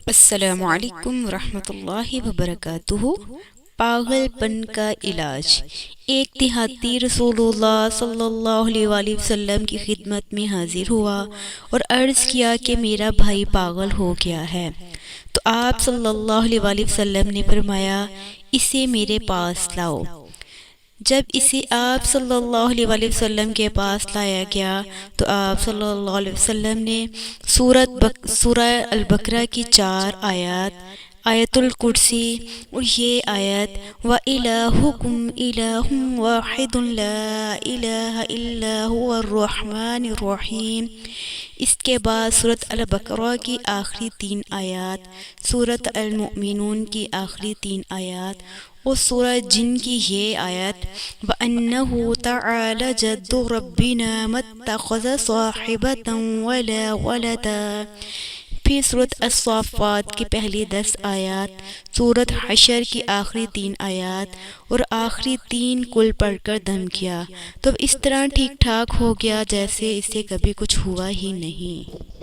السلام علیکم ورحمۃ اللہ وبرکاتہ۔ پاگل پن کا علاج۔ ایک دیہاتی رسول اللہ صلی اللہ علیہ وآلہ وسلم کی خدمت میں حاضر ہوا اور عرض کیا کہ میرا بھائی پاگل ہو گیا ہے۔ تو آپ صلی اللہ علیہ وآلہ وسلم نے فرمایا، اسے میرے پاس لاؤ۔ جب اسے آپ صلی اللہ علیہ وآلہ وسلم کے پاس لایا گیا تو آپ صلی اللہ علیہ وسلم نے سورہ البقرہ کی 4 آیات، آیت الکرسی اور یہ آیت وَإِلَٰهُكُمْ إِلَٰهٌ وَاحِدٌ لَا إِلَٰهَ إِلَّا هُوَ الرَّحْمَٰنِ الرَّحِيمُ، اس کے بعد سورۃ البقرہ کی آخری 3 آیات، سورۃ المؤمنون کی آخری 3 آیات اور سورہ جن کی یہ آیت وَأَنَّهُ تَعَالَىٰ جَدُّ رَبِّنَا مَا اتَّخَذَ صَاحِبَةً وَلَا وَلَدًا۔ پھر سورۃ الصافات کی پہلی 10 آیات، سورۃ حشر کی آخری 3 آیات اور آخری 3 کل پڑھ کر دم کیا تو اس طرح ٹھیک ٹھاک ہو گیا جیسے اسے کبھی کچھ ہوا ہی نہیں۔